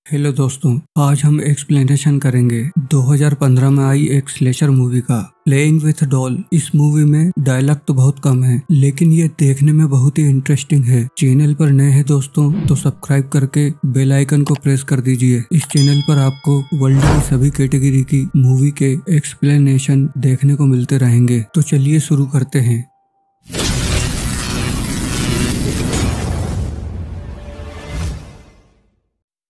Hello दोस्तों, आज हम एक्सप्लेनेशन करेंगे 2015 में आई एक स्लेशर मूवी का प्लेइंग विथ डॉल। इस मूवी में डायलॉग तो बहुत कम है, लेकिन ये देखने में बहुत ही इंटरेस्टिंग है। चैनल पर नए हैं दोस्तों तो सब्सक्राइब करके बेल आइकन को प्रेस कर दीजिए। इस चैनल पर आपको वर्ल्ड की सभी कैटेगरी की मूवी के एक्सप्लेनेशन देखने को मिलते रहेंगे। तो चलिए शुरू करते हैं।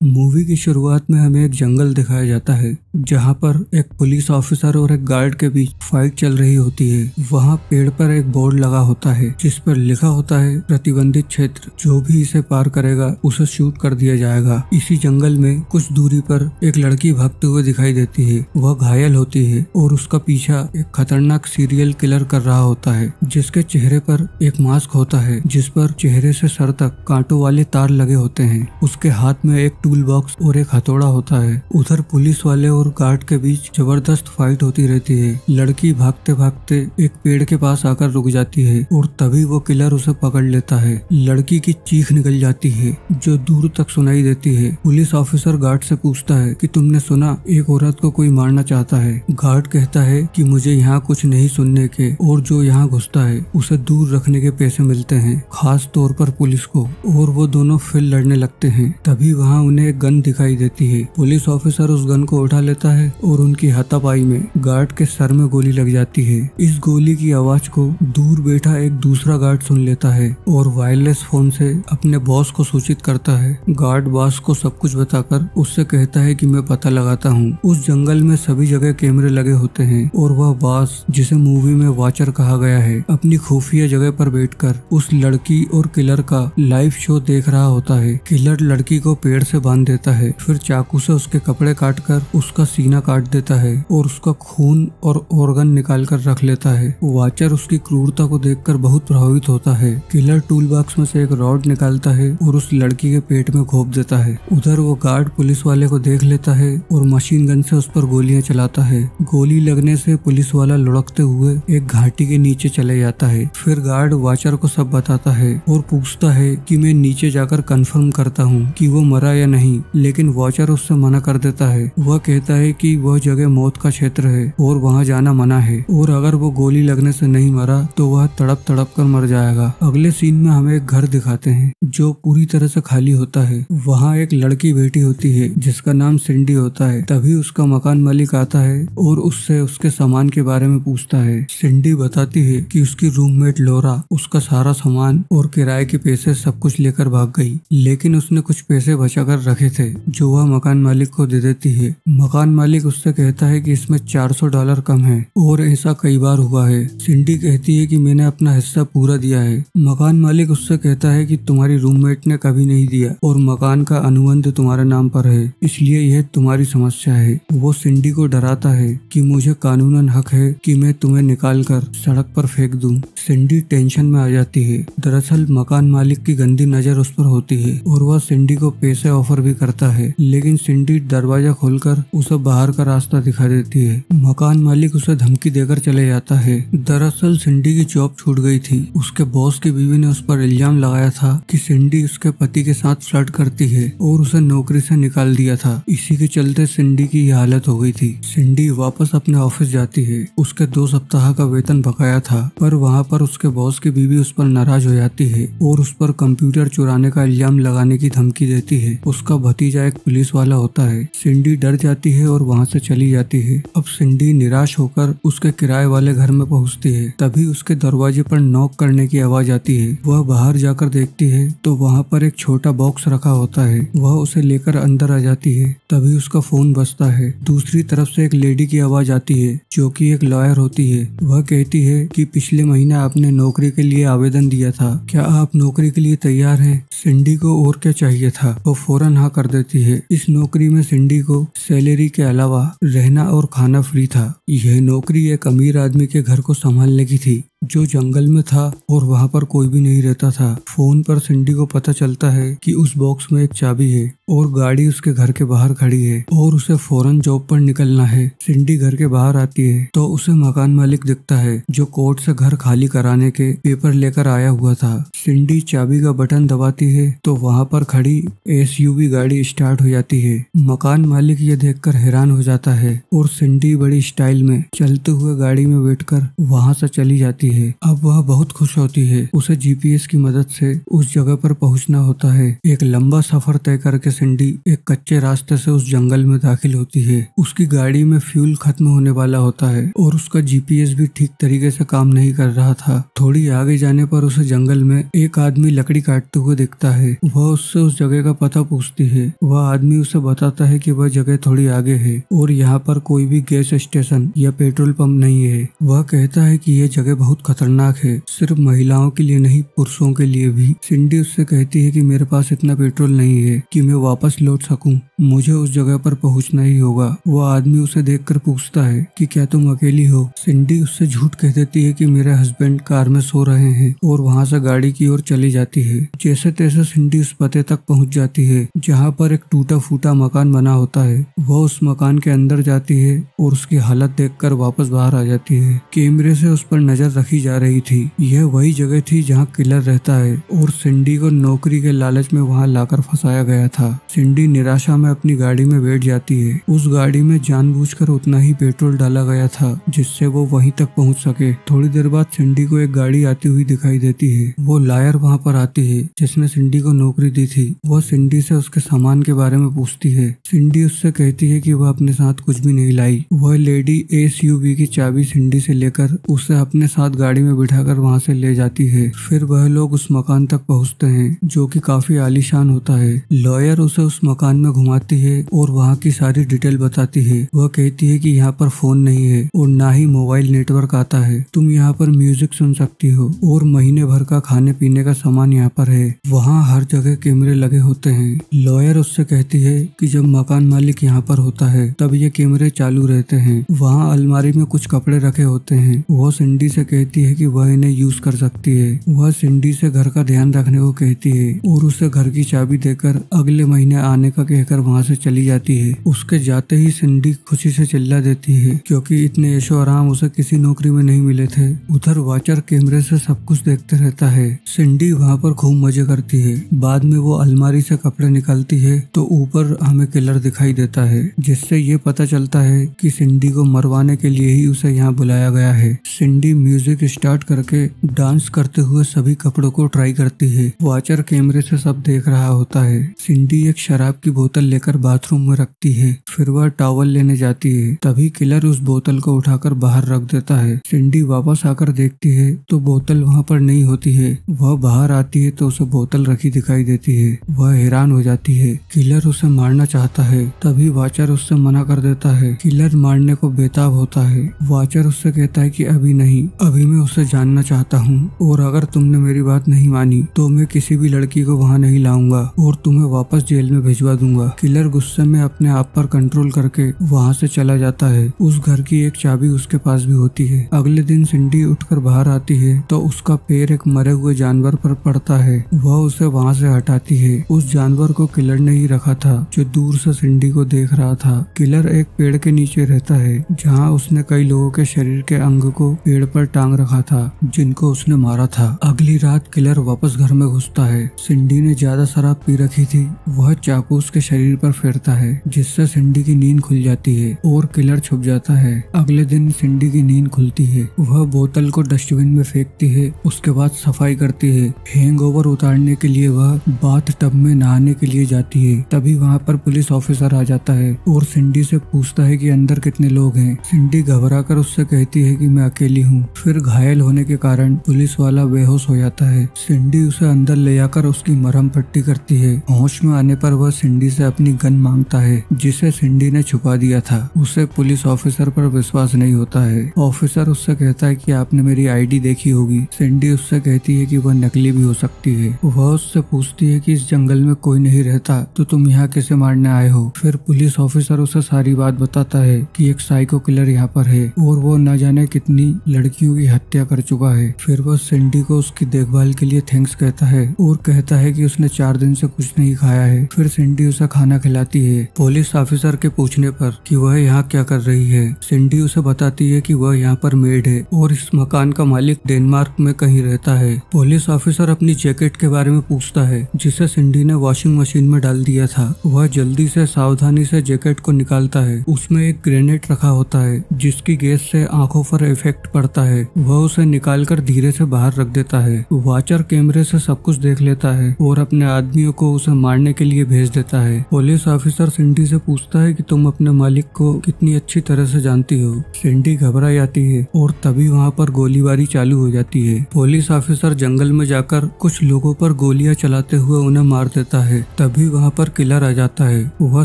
मूवी की शुरुआत में हमें एक जंगल दिखाया जाता है जहां पर एक पुलिस ऑफिसर और एक गार्ड के बीच फाइट चल रही होती है। वहां पेड़ पर एक बोर्ड लगा होता है जिस पर लिखा होता है प्रतिबंधित क्षेत्र, जो भी इसे पार करेगा उसे शूट कर दिया जाएगा। इसी जंगल में कुछ दूरी पर एक लड़की भागते हुए दिखाई देती है। वह घायल होती है और उसका पीछा एक खतरनाक सीरियल किलर कर रहा होता है, जिसके चेहरे पर एक मास्क होता है जिस पर चेहरे से सर तक कांटों वाले तार लगे होते हैं। उसके हाथ में एक टूल बॉक्स और एक हथौड़ा होता है। उधर पुलिस वाले और गार्ड के बीच जबरदस्त फाइट होती रहती है। लड़की भागते भागते एक पेड़ के पास आकर रुक जाती है और तभी वो किलर उसे पकड़ लेता है। लड़की की चीख निकल जाती है जो दूर तक सुनाई देती है। पुलिस ऑफिसर गार्ड से पूछता है कि तुमने सुना एक औरत को कोई मारना चाहता है। गार्ड कहता है कि मुझे यहाँ कुछ नहीं सुनने के, और जो यहाँ घुसता है उसे दूर रखने के पैसे मिलते हैं, खास तौर पर पुलिस को। और वो दोनों फिर लड़ने लगते हैं। तभी वहाँ उन्हें एक गन दिखाई देती है। पुलिस ऑफिसर उस गन को उठा लेता है और उनकी हाथापाई में गार्ड के सर में गोली लग जाती है। इस गोली की आवाज को दूर बैठा एक दूसरा गार्ड सुन लेता है और वायरलेस फोन से अपने बॉस को सूचित करता है। गार्ड बॉस को सब कुछ बताकर उससे कहता है कि मैं पता लगाता हूँ। उस जंगल में सभी जगह कैमरे लगे होते हैं और वह बॉस, जिसे मूवी में वॉचर कहा गया है, अपनी खुफिया जगह पर बैठकर उस लड़की और किलर का लाइव शो देख रहा होता है। किलर लड़की को पेड़ से बांध देता है, फिर चाकू से उसके कपड़े काटकर उसका सीना काट देता है और उसका खून और ऑर्गन निकाल कर रख लेता है। वॉचर उसकी क्रूरता को देखकर बहुत प्रभावित होता है। किलर टूल बॉक्स में से एक रॉड निकालता है और उस लड़की के पेट में घोंप देता है। उधर वो गार्ड पुलिस वाले को देख लेता है और मशीन गन से उस पर गोलियां चलाता है। गोली लगने से पुलिस वाला लुढ़कते हुए एक घाटी के नीचे चले जाता है। फिर गार्ड वॉचर को सब बताता है और पूछता है कि मैं नीचे जाकर कंफर्म करता हूँ कि वो मरा या नहीं, लेकिन वॉचर उससे मना कर देता है। वह कहता है कि वह जगह मौत का क्षेत्र है और वहां जाना मना है, और अगर वो गोली लगने से नहीं मरा तो वह तड़प तड़प कर मर जाएगा। अगले सीन में हमें एक घर दिखाते हैं जो पूरी तरह से खाली होता है। वहाँ एक लड़की बैठी होती है जिसका नाम सिंडी होता है। तभी उसका मकान मालिक आता है और उससे उसके सामान के बारे में पूछता है। सिंडी बताती है कि उसकी रूममेट लोरा उसका सारा सामान और किराए के पैसे सब कुछ लेकर भाग गई, लेकिन उसने कुछ पैसे बचा कर रखे थे जो वह मकान मालिक को दे देती है। मकान मालिक उससे कहता है कि इसमें $400 कम है और ऐसा कई बार हुआ है। सिंडी कहती है कि मैंने अपना हिस्सा पूरा दिया है। मकान मालिक उससे कहता है कि तुम्हारी रूममेट ने कभी नहीं दिया और मकान का अनुबंध तुम्हारे नाम पर है, इसलिए यह तुम्हारी समस्या है। वो सिंडी को डराता है कि मुझे कानूनन हक है कि मैं तुम्हें निकाल कर सड़क पर फेंक दूं। सिंडी टेंशन में आ जाती है। दरअसल मकान मालिक की गंदी नजर उस पर होती है और वह सिंडी को पैसे ऑफर भी करता है, लेकिन सिंडी दरवाजा खोलकर उसे बाहर का रास्ता दिखा देती है। मकान मालिक उसे धमकी देकर चले जाता है। दरअसल सिंडी की जॉब छूट गई थी। उसके बॉस की बीवी ने उस पर इल्जाम लगाया था कि सिंडी उसके पति के साथ फ्लर्ट करती है और उसे नौकरी से निकाल दिया था। इसी के चलते सिंडी की यह हालत हो गई थी। सिंडी वापस अपने ऑफिस जाती है। उसके 2 सप्ताह का वेतन बकाया था, पर वहाँ पर उसके बॉस की बीवी उस पर नाराज हो जाती है और उस पर कंप्यूटर चुराने का इल्जाम लगाने की धमकी देती है। उसका भतीजा एक पुलिस वाला होता है। सिंडी डर जाती है और वहाँ से चली जाती है। अब सिंडी निराश होकर उसके किराए वाले घर में पहुँचती है। तभी उसके दरवाजे पर नॉक करने की आवाज आती है। वह बाहर जाकर देखती है तो वहाँ पर एक छोटा बॉक्स रखा होता है। वह उसे लेकर अंदर आ जाती है। तभी उसका फोन बजता है। दूसरी तरफ से एक लेडी की आवाज आती है जो कि एक लॉयर होती है। वह कहती है कि पिछले महीने आपने नौकरी के लिए आवेदन दिया था, क्या आप नौकरी के लिए तैयार हैं? सिंडी को और क्या चाहिए था, वो फौरन हाँ कर देती है। इस नौकरी में सिंडी को सैलरी के अलावा रहना और खाना फ्री था। यह नौकरी एक अमीर आदमी के घर को संभालने की थी जो जंगल में था और वहाँ पर कोई भी नहीं रहता था। फोन पर सिंडी को पता चलता है कि उस बॉक्स में एक चाबी है और गाड़ी उसके घर के बाहर खड़ी है और उसे फौरन जॉब पर निकलना है। सिंडी घर के बाहर आती है तो उसे मकान मालिक दिखता है जो कोर्ट से घर खाली कराने के पेपर लेकर आया हुआ था। सिंडी चाबी का बटन दबाती है तो वहाँ पर खड़ी SUV गाड़ी स्टार्ट हो जाती है। मकान मालिक ये देखकर हैरान हो जाता है और सिंडी बड़ी स्टाइल में चलते हुए गाड़ी में बैठकर वहाँ से चली जाती है। अब वह बहुत खुश होती है। उसे GPS की मदद से उस जगह पर पहुँचना होता है। एक लंबा सफर तय करके सिंडी एक कच्चे रास्ते से उस जंगल में दाखिल होती है। उसकी गाड़ी में फ्यूल खत्म होने वाला होता है और उसका GPS भी ठीक तरीके से काम नहीं कर रहा था। थोड़ी आगे जाने पर उसे जंगल में एक आदमी लकड़ी काटते हुए दिखता है। वह उससे उस जगह का पता पूछती है। वह आदमी उसे बताता है कि वह जगह थोड़ी आगे है और यहाँ पर कोई भी गैस स्टेशन या पेट्रोल पंप नहीं है। वह कहता है कि यह जगह बहुत खतरनाक है, सिर्फ महिलाओं के लिए नहीं पुरुषों के लिए भी। सिंडी उससे कहती है कि मेरे पास इतना पेट्रोल नहीं है कि मैं वापस लौट सकूं, मुझे उस जगह पर पहुंचना ही होगा। वह आदमी उसे देखकर पूछता है कि क्या तुम अकेली हो। सिंडी उससे झूठ कह देती है कि मेरे हस्बैंड कार में सो रहे हैं और वहां से गाड़ी की ओर चली जाती है। जैसे तैसे सिंडी उस पते तक पहुंच जाती है जहां पर एक टूटा फूटा मकान बना होता है। वह उस मकान के अंदर जाती है और उसकी हालत देखकर वापस बाहर आ जाती है। कैमरे से उस पर नजर रखी जा रही थी। यह वही जगह थी जहाँ किलर रहता है और सिंडी को नौकरी के लालच में वहाँ लाकर फंसाया गया था। सिंडी निराशा में अपनी गाड़ी में बैठ जाती है। उस गाड़ी में जानबूझकर उतना ही पेट्रोल डाला गया था जिससे वो वहीं तक पहुंच सके। थोड़ी देर बाद सिंडी को एक गाड़ी आती हुई दिखाई देती है। वो लायर वहां पर आती है जिसने सिंडी को नौकरी दी थी। वह सिंडी से उसके सामान के बारे में पूछती है। सिंडी उससे कहती है कि वह अपने साथ कुछ भी नहीं लाई। वह लेडी SUV की चाबी सिंडी से लेकर उसे अपने साथ गाड़ी में बिठाकर वहां से ले जाती है। फिर वह लोग उस मकान तक पहुंचते हैं जो कि काफी आलीशान होता है। लॉयर उसे उस मकान में घुमाती है और वहाँ की सारी डिटेल बताती है। वह कहती है कि यहाँ पर फोन नहीं है और ना ही मोबाइल नेटवर्क आता है। तुम यहाँ पर म्यूजिक सुन सकती हो और महीने भर का खाने पीने का सामान यहाँ पर है। वहाँ हर जगह कैमरे लगे होते हैं। लॉयर उससे कहती है कि जब मकान मालिक यहाँ पर होता है तब ये कैमरे चालू रहते हैं। वहाँ अलमारी में कुछ कपड़े रखे होते हैं। वह सिंडी से कहती है कि वह इन्हें यूज कर सकती है। वह सिंडी से घर का ध्यान रखने को कहती है और उसे घर की चाबी देकर अगले महीने आने का कहकर वहाँ से चली जाती है। उसके जाते ही सिंडी खुशी से चिल्ला देती है क्योंकि इतने ऐशो आराम उसे किसी नौकरी में नहीं मिले थे। उधर वाचर कैमरे से सब कुछ देखते रहता है। सिंडी वहाँ पर खूब मजे करती है। बाद में वो अलमारी से कपड़े निकालती है तो ऊपर हमें किलर दिखाई देता है जिससे ये पता चलता है कि सिंडी को मरवाने के लिए ही उसे यहाँ बुलाया गया है। सिंडी म्यूजिक स्टार्ट करके डांस करते हुए सभी कपड़ों को ट्राई करती है। वाचर कैमरे से सब देख रहा होता है। सिंडी एक शराब की बोतल लेकर बाथरूम में रखती है। फिर वह टॉवल लेने जाती है। तभी किलर उस बोतल को उठाकर बाहर रख देता है। सिंडी वापस आकर देखती है तो बोतल वहाँ पर नहीं होती है। वह बाहर आती है तो उसे बोतल रखी दिखाई देती है। वह हैरान हो जाती है। किलर उसे मारना चाहता है तभी वाचर उससे मना कर देता है। किलर मारने को बेताब होता है। वाचर उससे कहता है कि अभी नहीं, अभी मैं उसे जानना चाहता हूँ और अगर तुमने मेरी बात नहीं मानी तो मैं किसी भी लड़की को वहाँ नहीं लाऊंगा और तुम्हें वापस जेल में भिजवा दूंगा। किलर गुस्से में अपने आप पर कंट्रोल करके वहाँ से चला जाता है। उस घर की एक चाबी उसके पास भी होती है। अगले दिन सिंडी उठकर बाहर आती है तो उसका पैर एक मरे हुए जानवर पर पड़ता है। वह उसे वहाँ से हटाती है। उस जानवर को किलर ने ही रखा था जो दूर से सिंडी को देख रहा था। किलर एक पेड़ के नीचे रहता है जहाँ उसने कई लोगों के शरीर के अंग को पेड़ पर टांग रखा था जिनको उसने मारा था। अगली रात किलर वापस घर में घुसता है। सिंडी ने ज्यादा शराब पी रखी थी। वह चाकू उसके शरीर पर फेरता है जिससे सिंडी की नींद खुल जाती है और किलर छुप जाता है। अगले दिन सिंडी की नींद खुलती है। वह बोतल को डस्टबिन में फेंकती है। उसके बाद सफाई करती है। हैंगओवर उतारने के लिए वह बाथ टब में नहाने के लिए जाती है। तभी वहाँ पर पुलिस ऑफिसर आ जाता है और सिंडी से पूछता है कि अंदर कितने लोग हैं। सिंडी घबराकर उससे कहती है कि मैं अकेली हूँ। फिर घायल होने के कारण पुलिस वाला बेहोश हो जाता है। सिंडी उसे अंदर ले जाकर उसकी मरहम पट्टी करती है। होश में आने पर वह सिंडी से अपनी गन मांगता है जिसे सिंडी ने छुपा दिया था। उसे पुलिस ऑफिसर पर विश्वास नहीं होता है। ऑफिसर उससे कहता है कि आपने मेरी आईडी देखी होगी। सिंडी उससे कहती है कि वह नकली भी हो सकती है। वह उससे पूछती है कि इस जंगल में कोई नहीं रहता तो तुम यहाँ किसे मारने आए हो। फिर पुलिस ऑफिसर उसे सारी बात बताता है कि एक साइको किलर यहाँ पर है और वो न जाने कितनी लड़कियों की की हत्या कर चुका है। फिर वह सिंडी को उसकी देखभाल के लिए थैंक्स कहता है और कहता है कि उसने 4 दिन से कुछ नहीं खाया है। फिर सिंडी उसे खाना खिलाती है। पुलिस ऑफिसर के पूछने पर कि वह यहाँ क्या कर रही है, सिंडी उसे बताती है कि वह यहाँ पर मेड है और इस मकान का मालिक डेनमार्क में कहीं रहता है। पुलिस ऑफिसर अपनी जैकेट के बारे में पूछता है जिसे सिंडी ने वॉशिंग मशीन में डाल दिया था। वह जल्दी से सावधानी से जैकेट को निकालता है। उसमें एक ग्रेनेड रखा होता है जिसकी गैस से आंखों पर इफेक्ट पड़ता है। वह उसे निकालकर धीरे से बाहर रख देता है। वॉचर कैमरे से सब कुछ देख लेता है और अपने आदमियों को उसे मारने के लिए भेज देता है। पुलिस ऑफिसर सिंडी से पूछता है कि तुम अपने मालिक को कितनी अच्छी तरह से जानती हो। सिंडी घबरा जाती है और तभी वहाँ पर गोलीबारी चालू हो जाती है। पुलिस ऑफिसर जंगल में जाकर कुछ लोगों पर गोलियां चलाते हुए उन्हें मार देता है। तभी वहाँ पर किलर आ जाता है। वह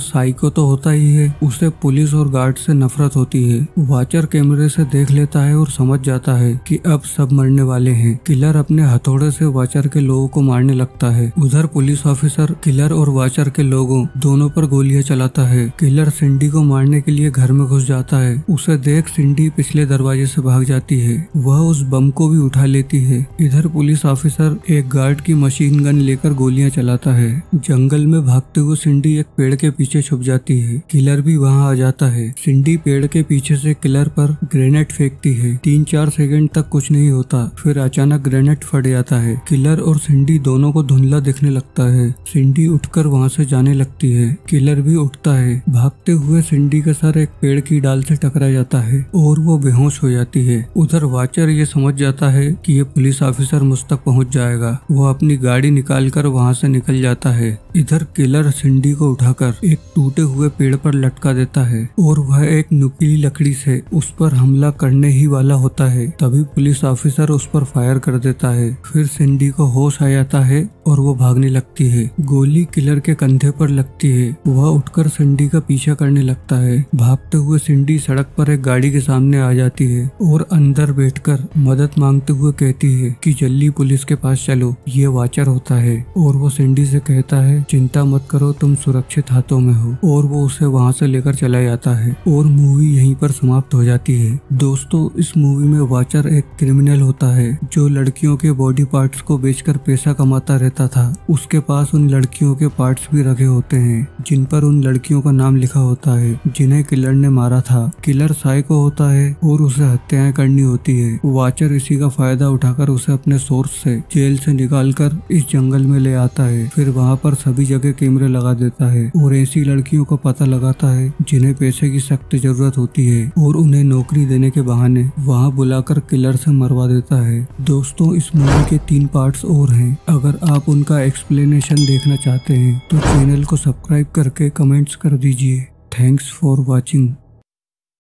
साइको तो होता ही है, उसे पुलिस और गार्ड से नफरत होती है। वॉचर कैमरे से देख लेता है और समझ जाता है कि अब सब मरने वाले हैं। किलर अपने हथौड़े से वॉचर के लोगों को मारने लगता है। उधर पुलिस ऑफिसर किलर और वॉचर के लोगों दोनों पर गोलियां चलाता है। किलर सिंडी को मारने के लिए घर में घुस जाता है। उसे देख सिंडी पिछले दरवाजे से भाग जाती है। वह उस बम को भी उठा लेती है। इधर पुलिस ऑफिसर एक गार्ड की मशीन गन लेकर गोलियां चलाता है। जंगल में भागते हुए सिंडी एक पेड़ के पीछे छुप जाती है। किलर भी वहां आ जाता है। सिंडी पेड़ के पीछे से किलर पर ग्रेनेड फेंकती है। 3-4 सेकंड तक कुछ नहीं होता, फिर अचानक ग्रेनेड फट जाता है। किलर और सिंडी दोनों को धुंधला दिखने लगता है। सिंडी उठकर वहां से जाने लगती है। किलर भी उठता है। भागते हुए सिंडी का सर एक पेड़ की डाल से टकरा जाता है और वो बेहोश हो जाती है। उधर वॉचर ये समझ जाता है कि ये पुलिस ऑफिसर मुझ तक पहुंच जाएगा। वो अपनी गाड़ी निकालकर वहां से निकल जाता है। इधर किलर सिंडी को उठाकर एक टूटे हुए पेड़ पर लटका देता है और वह एक नुकीली लकड़ी से उस पर हमला करने ही वाला होता है। तभी पुलिस ऑफिसर उस पर फायर कर देता है। फिर सिंडी को होश आ जाता है और वो भागने लगती है। गोली किलर के कंधे पर लगती है। वह उठकर सिंडी का पीछा करने लगता है। भागते हुए सिंडी सड़क पर एक गाड़ी के सामने आ जाती है और अंदर बैठकर मदद मांगते हुए कहती है कि जल्दी पुलिस के पास चलो, ये वॉचर होता है। और वो सिंडी से कहता है चिंता मत करो, तुम सुरक्षित हाथों में हो। और वो उसे वहाँ से लेकर चला जाता है और मूवी यहीं पर समाप्त हो जाती है। दोस्तों, इस मूवी में वॉचर एक क्रिमिनल होता है जो लड़कियों के बॉडी पार्ट्स को बेचकर पैसा कमाता रहता था। उसके पास उन लड़कियों के पार्ट्स भी रखे होते हैं जिन पर उन लड़कियों का नाम लिखा होता है जिन्हें किलर ने मारा था। किलर साइको होता है और उसे हत्याएं करनी होती है। वॉचर इसी का फायदा उठाकर उसे अपने सोर्स से जेल से निकालकर इस जंगल में ले आता है। फिर वहाँ पर सभी जगह कैमरे लगा देता है और ऐसी लड़कियों का पता लगाता है जिन्हें पैसे की सख्त जरूरत होती है और उन्हें नौकरी देने के बहाने वहाँ बुलाकर किलर से मरवा देता है। दोस्तों, इस मूवी के 3 पार्ट्स और हैं। अगर आप उनका एक्सप्लेनेशन देखना चाहते हैं तो चैनल को सब्सक्राइब करके कमेंट्स कर दीजिए। Thanks for watching.